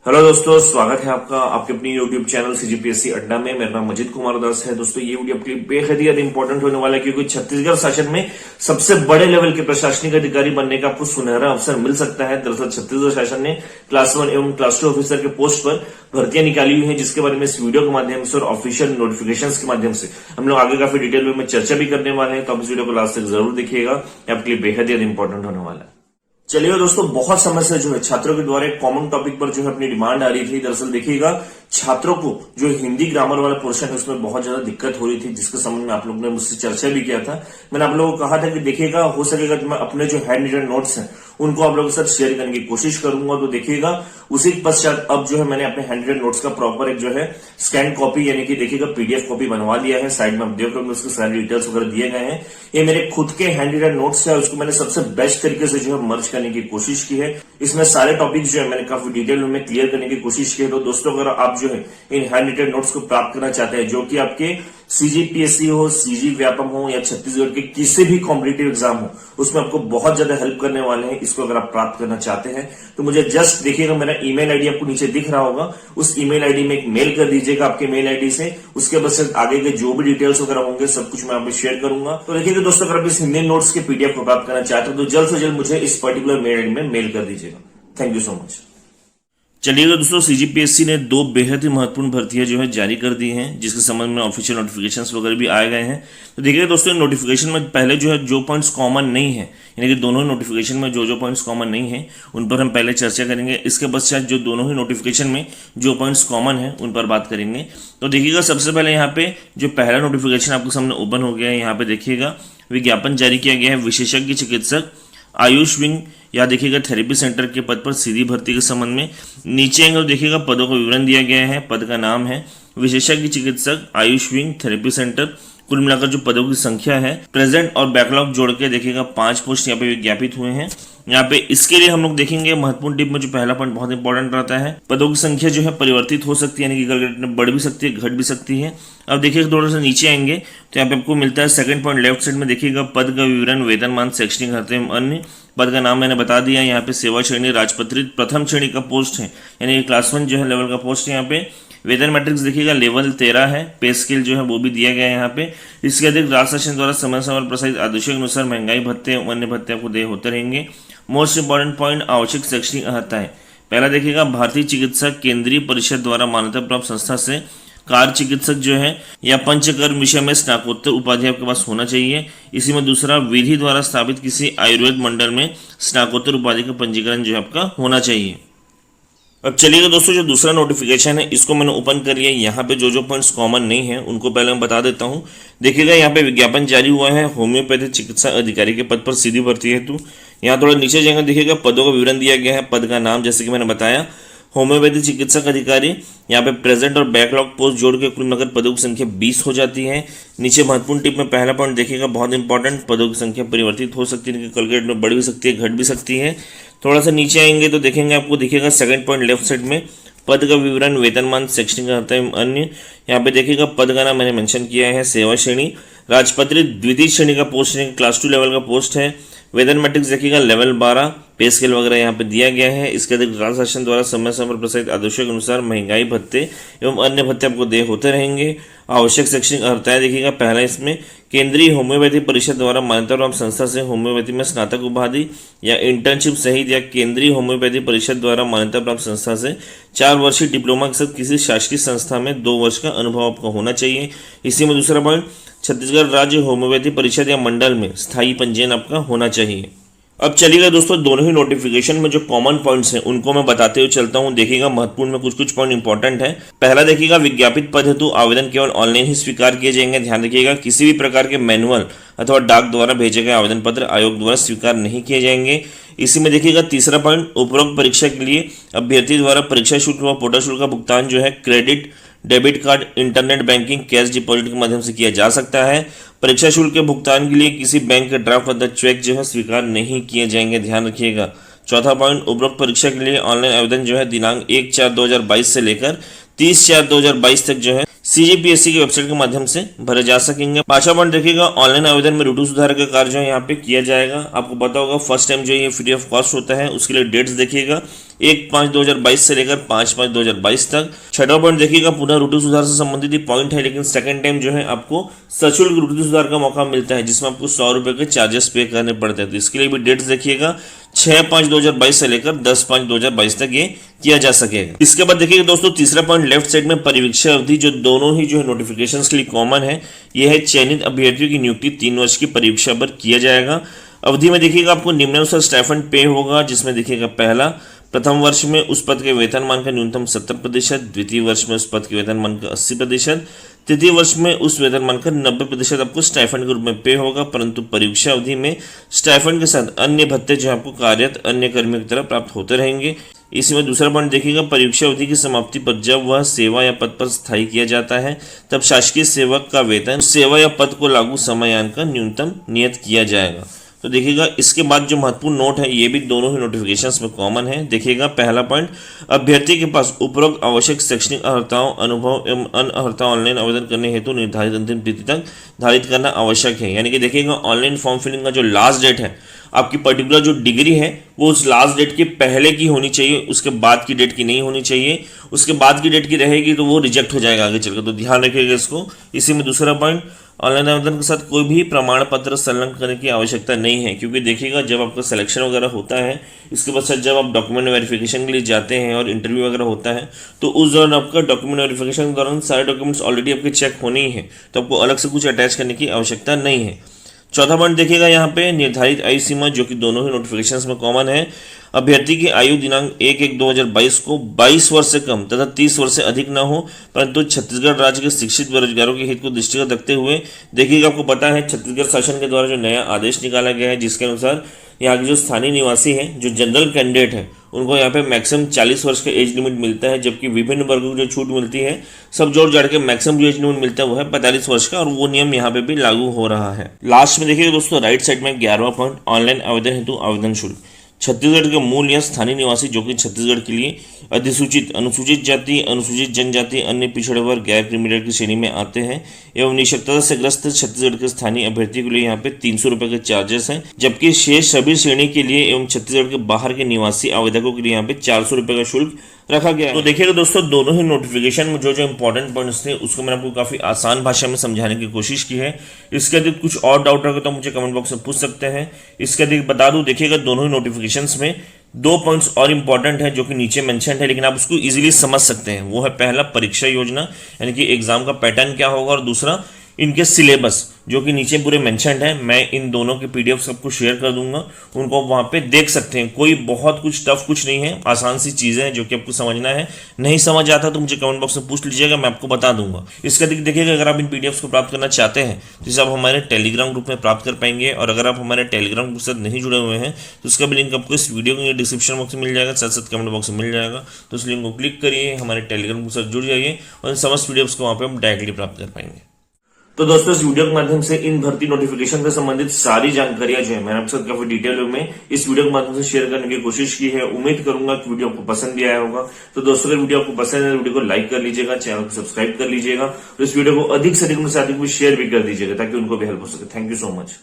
Hello दोस्तों, स्वागत है आपका आपके अपनी यूट्यूब चैनल सीजीपीएससी अड्डा में। मेरा नाम मजीद कुमार दास है। दोस्तों, ये वीडियो आपके लिए बेहद ही ज्यादा इंपॉर्टेंट होने वाला है, क्योंकि छत्तीसगढ़ शासन में सबसे बड़े लेवल के प्रशासनिक अधिकारी बनने का आपको सुनहरा अवसर मिल सकता है। दरअसल छत्तीसगढ़ शासन ने क्लास 1 एवं क्लास 2 ऑफिसर के पोस्ट पर भर्तियां निकाली हुई है, जिसके बारे में इस वीडियो के माध्यम से और ऑफिशियल नोटिफिकेशन के माध्यम से हम लोग आगे काफी डिटेल में चर्चा भी करने वाले हैं। तो आप इस वीडियो को लास्ट तक जरूर देखिएगा, आपके लिए बेहद ही ज्यादा इंपॉर्टेंट होने वाला है। चलिए दोस्तों, बहुत समय से जो है छात्रों के द्वारा एक कॉमन टॉपिक पर जो है अपनी डिमांड आ रही थी। दरअसल देखिएगा, छात्रों को जो हिंदी ग्रामर वाला पोर्शन है उसमें बहुत ज्यादा दिक्कत हो रही थी, जिसके संबंध में आप लोगों ने मुझसे चर्चा भी किया था। मैंने आप लोगों को कहा था कि देखिएगा, हो सकेगा तो मैं अपने जो हैंड रिटन नोट्स हैं उनको आप लोगों के साथ शेयर करने की कोशिश करूंगा। तो देखिएगा, उसी के पश्चात अब जो है मैंने अपने हैंड रिटन नोट्स का प्रॉपर एक जो है स्कैन कॉपी यानी कि देखिएगा पीडीएफ कॉपी बनवा लिया है। साइड में आप देख रहे हो उसके सारे डिटेल्स वगैरह दिए गए हैं। ये मेरे खुद के हैंड रिटन नोट्स है, उसको मैंने सबसे बेस्ट तरीके से जो है मर्ज करने की कोशिश की है। इसमें सारे टॉपिक जो है मैंने काफी डिटेल में क्लियर करने की कोशिश की है। तो दोस्तों, अगर आप जो है इन हैंड रिटन नोट्स को प्राप्त करना चाहते हैं, जो कि आपके सीजीपीएससी हो, सीजी व्यापम हो या छत्तीसगढ़ के किसी भी कॉम्पिटिटिव एग्जाम हो, उसमें आपको बहुत ज्यादा हेल्प करने वाले हैं। इसको अगर आप प्राप्त करना चाहते हैं तो मुझे जस्ट देखिएगा, मेरा ईमेल आईडी आपको नीचे दिख रहा होगा, उस ईमेल आईडी में एक मेल कर दीजिएगा आपके मेल आईडी से। उसके बाद आगे के जो भी डिटेल्स वगैरह होंगे सब कुछ मैं आपको शेयर करूंगा। तो देखिएगा दोस्तों, अगर आप इस हिंदी नोट्स के पीडीएफ को प्राप्त करना चाहते हो तो जल्द से जल्द मुझे इस पर्टिकुलर मेल आईडी में मेल कर दीजिएगा। Thank you so much. चलिएगा दोस्तों, सीजीपीएससी ने 2 बेहद ही महत्वपूर्ण भर्तियां जो है जारी कर दी हैं, जिसके संबंध में ऑफिशियल नोटिफिकेशंस वगैरह भी आए गए हैं। तो देखिए दोस्तों, नोटिफिकेशन में पहले जो है जो पॉइंट्स कॉमन नहीं है, यानी कि दोनों ही नोटिफिकेशन में जो पॉइंट्स कॉमन नहीं है उन पर हम पहले चर्चा करेंगे। इसके पश्चात जो दोनों ही नोटिफिकेशन में जो पॉइंट्स कॉमन है उन पर बात करेंगे। तो देखिएगा, सबसे पहले यहाँ पे जो पहला नोटिफिकेशन आपके सामने ओपन हो गया है, यहाँ पे देखिएगा विज्ञापन जारी किया गया है विशेषज्ञ चिकित्सक आयुष विंग या देखिएगा थेरेपी सेंटर के पद पर सीधी भर्ती के संबंध में। नीचे एंगल देखिएगा पदों का विवरण दिया गया है। पद का नाम है विशेषज्ञ चिकित्सक आयुष विंग थेरेपी सेंटर। कुल मिलाकर जो पदों की संख्या है, प्रेजेंट और बैकलॉग जोड़ के देखिएगा 5 पोस्ट यहाँ पे विज्ञापित हुए हैं। यहाँ पे इसके लिए हम लोग देखेंगे महत्वपूर्ण टिप में जो पहला पॉइंट बहुत इंपॉर्टेंट रहता है, पदों की संख्या जो है परिवर्तित हो सकती है, यानी कि कैलकुलेटर में बढ़ भी सकती है, घट भी सकती है। अब देखिए थोड़ा सा नीचे आएंगे तो यहाँ पे आपको मिलता है सेकंड पॉइंट लेफ्ट साइड में देखिएगा पद का विवरण, वेतनमान, शैक्षणिक भत्ते एवं अन्य। पद का नाम मैंने बता दिया। यहाँ पे सेवा श्रेणी राजपत्रित प्रथम श्रेणी का पोस्ट है, यानी क्लास 1 जो है लेवल का पोस्ट है। यहाँ पे वेतन मैट्रिक्स देखिएगा लेवल 13 है। पे स्केल जो है वो भी दिया गया है यहाँ पे। इसके अतिरिक्त राज्य शासन द्वारा समय समय पर प्रसारित आदेशों के अनुसार महंगाई भत्ते अन्य भत्ते आपको दे होते रहेंगे। मोस्ट इंपॉर्टेंट पॉइंट आवश्यक शैक्षणिक अर्हता है। पहला देखिएगा भारतीय चिकित्सा केंद्रीय परिषद द्वारा मान्यता प्राप्त संस्था से कार्य चिकित्सक जो है या पंचकर्म विषय में स्नातकोत्तर उपाधि आपके पास होना चाहिए। इसी में दूसरा, विधि द्वारा स्थापित किसी आयुर्वेद मंडल में स्नातकोत्तर उपाधि का पंजीकरण जो है आपका होना चाहिए। अब चलिएगा दोस्तों, जो दूसरा नोटिफिकेशन है इसको मैंने ओपन कर लिया। यहाँ पे जो पॉइंट्स कॉमन नहीं है उनको पहले मैं बता देता हूँ। देखिएगा, यहाँ पे विज्ञापन जारी हुआ है होम्योपैथी चिकित्सा अधिकारी के पद पर सीधी भर्ती हेतु। यहाँ थोड़ा नीचे जाएंगे, देखिएगा पदों का विवरण दिया गया है। पद का नाम जैसे कि मैंने बताया होम्योपैथी चिकित्सक अधिकारी। यहाँ पे प्रेजेंट और बैकलॉग पोस्ट जोड़ के कुल मिलाकर पदों की संख्या 20 हो जाती है। नीचे महत्वपूर्ण टिप में पहला पॉइंट देखिएगा, बहुत इंपॉर्टेंट, पदों की संख्या परिवर्तित हो सकती है, कैलकुलेट में बढ़ भी सकती है, घट भी सकती है। थोड़ा सा नीचे आएंगे तो देखेंगे आपको दिखेगा सेकंड पॉइंट लेफ्ट साइड में पद का विवरण, वेतनमान, शैक्षणिक अर्हता एवं अन्य। यहाँ पे देखिएगा पद का नाम मैंने मेंशन किया है सेवा श्रेणी राजपत्रित द्वितीय श्रेणी का पोस्ट है, क्लास 2 लेवल का पोस्ट है। वेतन मैट्रिक्स देखिएगा लेवल 12, पे स्केल वगैरह यहाँ पे दिया गया है। इसके अतिरिक्त राज्य शासन द्वारा समय समय पर प्रसारित आदेशों के अनुसार महंगाई भत्ते एवं अन्य भत्ते आपको दे होते रहेंगे। आवश्यक शैक्षणिक अर्हताएं देखिएगा, पहला इसमें केंद्रीय होम्योपैथी परिषद द्वारा मान्यता प्राप्त संस्था से होम्योपैथी में स्नातक उपाधि या इंटर्नशिप सहित या केंद्रीय होम्योपैथी परिषद द्वारा मान्यता प्राप्त संस्था से 4 वर्षीय डिप्लोमा के साथ किसी शासकीय संस्था में 2 वर्ष का अनुभव आपको होना चाहिए। इसी में दूसरा पॉइंट, छत्तीसगढ़ राज्य होम्योपैथी परिषद या मंडल में स्थायी पंजीयन आपका होना चाहिए। अब चलिएगा दोस्तों, दोनों ही नोटिफिकेशन में जो कॉमन पॉइंट्स हैं उनको मैं बताते हुए चलता हूं। देखिएगा, महत्वपूर्ण में कुछ पॉइंट इंपॉर्टेंट है। पहला देखिएगा, विज्ञापित पद हेतु आवेदन केवल ऑनलाइन ही स्वीकार किए जाएंगे। ध्यान रखिएगा, किसी भी प्रकार के मैनुअल अथवा डाक द्वारा भेजे गए आवेदन पत्र आयोग द्वारा स्वीकार नहीं किए जाएंगे। इसी में देखिएगा तीसरा पॉइंट, उपरोक्त परीक्षा के लिए अभ्यर्थी द्वारा परीक्षा शुल्क व पोर्टल शुल्क का भुगतान जो है credit, debit card, internet banking, cash deposit के माध्यम से किया जा सकता है। परीक्षा शुल्क के भुगतान के लिए किसी बैंक के ड्राफ्ट अथवा चेक जो है स्वीकार नहीं किए जाएंगे, ध्यान रखिएगा। चौथा पॉइंट, उपरोक्त परीक्षा के लिए ऑनलाइन आवेदन जो है दिनांक 1/4/2022 से लेकर 30/4/2022 तक जो है सीजीपीएससी की वेबसाइट के माध्यम से भरे जा सकेंगे। पांचवा पॉइंट देखिएगा, ऑनलाइन आवेदन में ऋतु सुधार का कार्य जो है यहाँ पे किया जाएगा। आपको पता होगा फर्स्ट टाइम जो ये फ्री ऑफ कॉस्ट होता है, उसके लिए डेट्स देखिएगा 1/5/2022 से लेकर 5/5/2022 तक। छठा पॉइंट देखिएगा, पुनः रोटी सुधार से संबंधित ही पॉइंट है, लेकिन सेकंड टाइम जो है आपको सशुल्क रोटी सुधार का मौका मिलता है, जिसमें आपको 100 रुपए के चार्जेस पे करने पड़ते हैं। तो इसके लिए भी डेट्स देखिएगा, 6/5/2022 से लेकर 10/5/2022 तक ये किया जा सकेगा। इसके बाद देखिएगा दोस्तों, तीसरा पॉइंट लेफ्ट साइड में परीक्षा अवधि, जो दोनों ही जो है नोटिफिकेशंस के लिए कॉमन है, ये है चयनित अभ्यर्थियों की नियुक्ति 3 वर्ष की परीक्षा पर किया जाएगा। अवधि में देखिएगा आपको निम्नानुसार स्टाइफंड पे होगा, जिसमें देखिएगा पहला, प्रथम वर्ष में उस पद के वेतनमान का न्यूनतम 70%, द्वितीय वर्ष में उस पद के वेतनमान का 80%, तृतीय वर्ष में उस वेतनमान का 90% आपको स्टाइफंड के रूप में पे होगा। परंतु परीक्षा अवधि में स्टाइफंड के साथ अन्य भत्ते जो आपको कार्यरत अन्य कर्मियों की तरह प्राप्त होते रहेंगे। इसी में दूसरा पॉइंट देखिएगा, परीक्षा अवधि की समाप्ति पर जब वह सेवा या पद पर स्थायी किया जाता है, तब शासकीय सेवक का वेतन सेवा या पद को लागू समयान का न्यूनतम नियत किया जाएगा। तो देखिएगा, इसके बाद जो महत्वपूर्ण नोट है, ये भी दोनों ही नोटिफिकेशंस में कॉमन है। देखिएगा, पहला पॉइंट, अभ्यर्थी के पास उपरोक्त आवश्यक शैक्षणिक अर्हताओं, अनुभव एवं अन्य अर्हता ऑनलाइन आवेदन करने हेतु निर्धारित अंतिम तिथि तक धारित करना आवश्यक है। यानी कि देखिएगा, ऑनलाइन फॉर्म फिलिंग का जो लास्ट डेट है, आपकी पर्टिकुलर जो डिग्री है वो उस लास्ट डेट के पहले की होनी चाहिए, उसके बाद की डेट की नहीं होनी चाहिए। उसके बाद की डेट की रहेगी तो वो रिजेक्ट हो जाएगा आगे चलकर, तो ध्यान रखिएगा इसको। इसी में दूसरा पॉइंट, ऑनलाइन आवेदन के साथ कोई भी प्रमाण पत्र संलग्न करने की आवश्यकता नहीं है, क्योंकि देखिएगा, जब आपका सिलेक्शन वगैरह होता है, इसके पश्चात जब आप डॉक्यूमेंट वेरिफिकेशन के लिए जाते हैं और इंटरव्यू वगैरह होता है, तो उस दौरान आपका डॉक्यूमेंट वेरिफिकेशन के दौरान सारे डॉक्यूमेंट्स ऑलरेडी आपके चेक होने ही है, तो आपको अलग से कुछ अटैच करने की आवश्यकता नहीं है। चौथा पॉइंट देखिएगा, यहाँ पे निर्धारित आयु सीमा, जो कि दोनों ही नोटिफिकेशंस में कॉमन है। अभ्यर्थी की आयु दिनांक 1/1/2022 को 22 वर्ष से कम तथा 30 वर्ष से अधिक न हो, परंतु छत्तीसगढ़ राज्य के शिक्षित बेरोजगारों के हित को दृष्टिगत रखते हुए, देखिएगा, आपको पता है छत्तीसगढ़ शासन के द्वारा जो नया आदेश निकाला गया है, जिसके अनुसार यहाँ के जो स्थानीय निवासी हैं, जो जनरल कैंडिडेट हैं, उनको यहाँ पे मैक्सिमम 40 वर्ष का एज लिमिट मिलता है, जबकि विभिन्न वर्गों को जो छूट मिलती है, सब जोड़ जाड़ के मैक्सिमम जो एज लिमिट मिलता है वो है 45 वर्ष का, और वो नियम यहाँ पे भी लागू हो रहा है। लास्ट में देखिएगा दोस्तों, राइट साइड में 11वां पॉइंट, ऑनलाइन आवेदन हेतु आवेदन शुल्क। छत्तीसगढ़ के मूल या स्थानीय निवासी जो कि छत्तीसगढ़ के लिए अधिसूचित, अनुसूचित जाति, अनुसूचित जनजाति, अन्य पिछड़े वर्ग, गैर क्रिमिनल की श्रेणी में आते हैं एवं निःशक्तता से ग्रस्त छत्तीसगढ़ के स्थानीय अभ्यर्थी के लिए यहाँ पे 300 रुपए के चार्जेस हैं, जबकि शेष सभी श्रेणी के लिए एवं छत्तीसगढ़ के बाहर के निवासी आवेदकों के लिए यहाँ पे 400 रुपए का शुल्क रखा गया है। तो देखिएगा दोस्तों, दोनों ही नोटिफिकेशन में जो जो इंपॉर्टेंट पॉइंट्स थे, उसको मैंने आपको काफी आसान भाषा में समझाने की कोशिश की है। इसके अधिक कुछ और डाउट रहे तो मुझे कमेंट बॉक्स में पूछ सकते हैं। इसके अधिक बता दूं, देखिएगा, दोनों ही नोटिफिकेशंस में 2 पॉइंट्स और इंपॉर्टेंट है, जो कि नीचे मेंशन है, लेकिन आप उसको इजीली समझ सकते हैं। वो है पहला, परीक्षा योजना, यानी कि एग्जाम का पैटर्न क्या होगा, और दूसरा इनके सिलेबस, जो कि नीचे पूरे मेंशन्ड है। मैं इन दोनों के पीडीएफ सबको शेयर कर दूंगा, उनको वहां पे देख सकते हैं। कोई बहुत कुछ टफ कुछ नहीं है, आसान सी चीजें हैं जो कि आपको समझना है। नहीं समझ आता तो मुझे कमेंट बॉक्स में पूछ लीजिएगा, मैं आपको बता दूंगा। इसका देखिएगा, अगर आप इन पीडीएफ को प्राप्त करना चाहते हैं तो इसे आप हमारे टेलीग्राम ग्रुप में प्राप्त कर पाएंगे, और अगर आप हमारे टेलीग्राम ग्रुप से नहीं जुड़े हुए हैं तो उसका भी लिंक आपको इस वीडियो के डिस्क्रिप्शन बॉक्स में मिल जाएगा, साथ साथ कमेंट बॉक्स में मिल जाएगा। तो उस लिंक को क्लिक करिए, हमारे टेलीग्राम ग्रुप से जुड़ जाइए, और इन समस्त पीडीएफ को वहां पर आप डायरेक्टली प्राप्त कर पाएंगे। तो दोस्तों, इस वीडियो के माध्यम से इन भर्ती नोटिफिकेशन से संबंधित सारी जानकारियां जो है मैंने आपके साथ काफी डिटेल में इस वीडियो के माध्यम से शेयर करने की कोशिश की है। उम्मीद करूंगा कि वीडियो आपको पसंद भी आया होगा। तो दोस्तों, अगर वीडियो आपको पसंद है तो वीडियो को लाइक कर लीजिएगा, चैनल को सब्सक्राइब कर लीजिएगा, और इस वीडियो को अधिक से अधिक शेयर भी कर दीजिएगा, ताकि उनको भी हेल्प हो सके। Thank you so much.